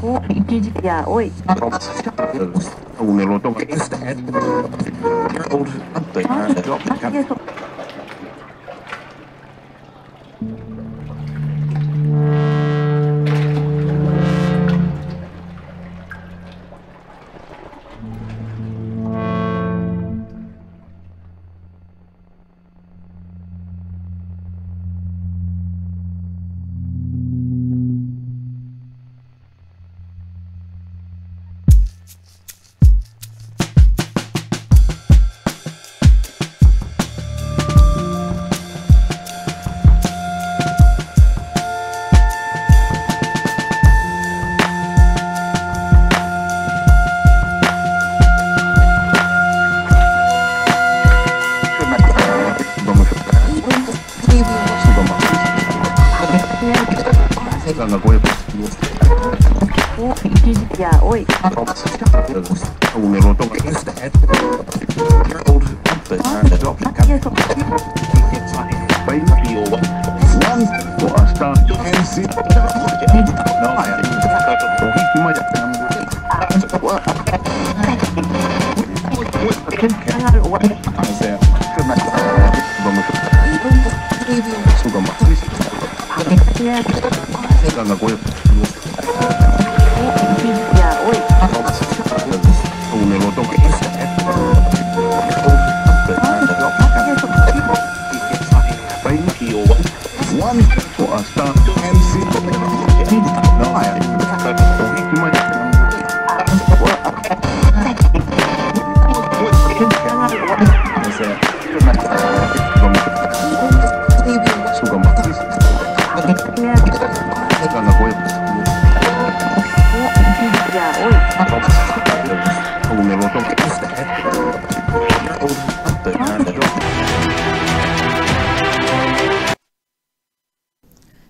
お、一時や、おい。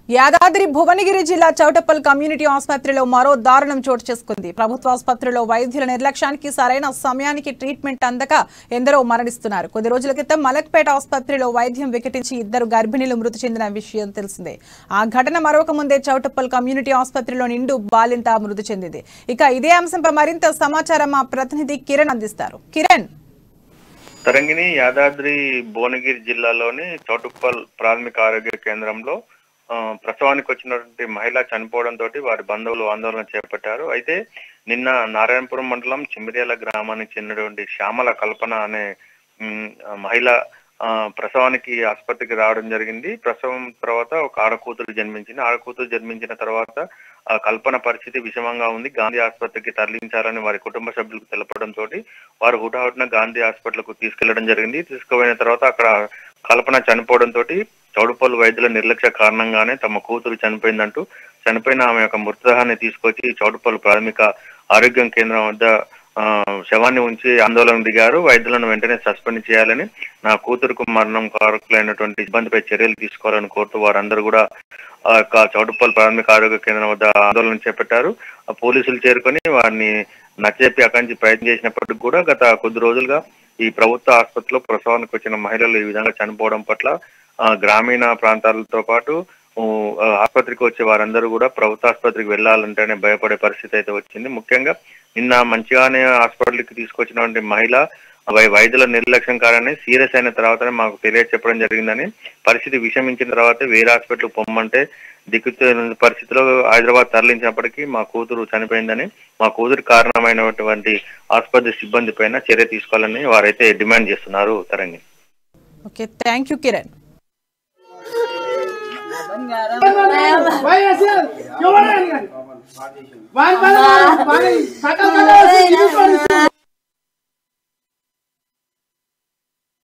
యాదాద్రి భువనగిరి జిల్లా చౌటప్పల్ కమ్యూనిటీ ఆసుపత్రిలో మరో దారుణం చోటు చేసుకుంది. ప్రభుత్వ ఆసుపత్రిలో వైద్యుల నిర్లక్ష్యానికి సరైన సమయానికి ట్రీట్మెంట్ అందక ఎందరో మరణిస్తున్నారు. కొద్ది రోజుల క్రితం మలక్పేట ఆసుపత్రిలో వైద్యం వికటించి 2 గర్భిణీలు మృతి చెందిన విషయం తెలిసిందే. ఆ ఘటన మరొక ముందే చౌటప్పల్ కమ్యూనిటీ ఆసుపత్రిలో నిండు బాలింత మృతి చెందింది. ఇక ఇదే అంశంపై మరింత సమాచారం మా ప్రతినిధి కిరణ్ అందిస్తారు. కిరణ్. తరంగిణి, యాదాద్రి భువనగిరి జిల్లాలోని చౌటుప్పల్ ప్రాథమిక ఆరోగ్య కేంద్రంలో ప్రసవానికి వచ్చినటువంటి మహిళ చనిపోవడంతో వారి బంధువులు ఆందోళన చేపట్టారు. అయితే నిన్న నారాయణపురం మండలం చిమిర్యాల గ్రామానికి చెందినటువంటి శ్యామల కల్పన అనే మహిళ ప్రసవానికి ఆసుపత్రికి రావడం జరిగింది. ప్రసవం తర్వాత ఒక ఆడకూతురు జన్మించింది. ఆడకూతురు జన్మించిన తర్వాత ఆ కల్పన పరిస్థితి విషమంగా ఉంది. గాంధీ ఆసుపత్రికి తరలించాలని వారి కుటుంబ సభ్యులకు తెలపడంతో వారు హుటాహుటిన గాంధీ హాస్పిటల్కు తీసుకెళ్లడం జరిగింది. తీసుకుపోయిన తర్వాత అక్కడ కల్పన చనిపోవడంతో చౌటుప్పల్ వైద్యుల నిర్లక్ష్య కారణంగానే తమ కూతురు చనిపోయిందంటూ చనిపోయిన ఆమె యొక్క మృతదేహాన్ని తీసుకొచ్చి చౌటుప్పల్ ప్రాథమిక ఆరోగ్య కేంద్రం వద్ద శవాన్ని ఉంచి ఆందోళన దిగారు. వైద్యులను వెంటనే సస్పెండ్ చేయాలని, నా కూతురుకు మరణం కారకులైనటువంటి సిబ్బందిపై చర్యలు తీసుకోవాలని కోరుతూ వారందరూ కూడా చౌటుప్పల్ ప్రాథమిక ఆరోగ్య కేంద్రం వద్ద ఆందోళన చేపట్టారు. పోలీసులు చేరుకొని వారిని నచ్చజెప్పి అక్కడి నుంచి ప్రయత్నం చేసినప్పటికీ కూడా గత కొద్ది రోజులుగా ఈ ప్రభుత్వ ఆసుపత్రిలో ప్రసవానికి వచ్చిన మహిళలు ఈ విధంగా చనిపోవడం పట్ల గ్రామీణ ప్రాంతాలతో పాటు ఆసుపత్రికి వచ్చే వారందరూ కూడా ప్రభుత్వ ఆసుపత్రికి వెళ్లాలంటేనే భయపడే పరిస్థితి అయితే వచ్చింది. ముఖ్యంగా నిన్న మంచిగానే హాస్పిటల్కి తీసుకొచ్చినటువంటి మహిళ వైద్యుల నిర్లక్ష్యం కారణంగా సీరియస్ అయిన తర్వాతనే మాకు తెలియచెప్పడం జరిగిందని, పరిస్థితి విషమించిన తర్వాత వేరే హాస్పిటల్ పొమ్మంటే దిక్కుతోని పరిస్థితిలో హైదరాబాద్ తరలించినప్పటికీ మా కూతురు చనిపోయిందని, మా కూతురు కారణమైనటువంటి ఆసుపత్రి సిబ్బంది పైన చర్య తీసుకోవాలని వారైతే డిమాండ్ చేస్తున్నారు. Tarangi. Okay, thank you Kiran.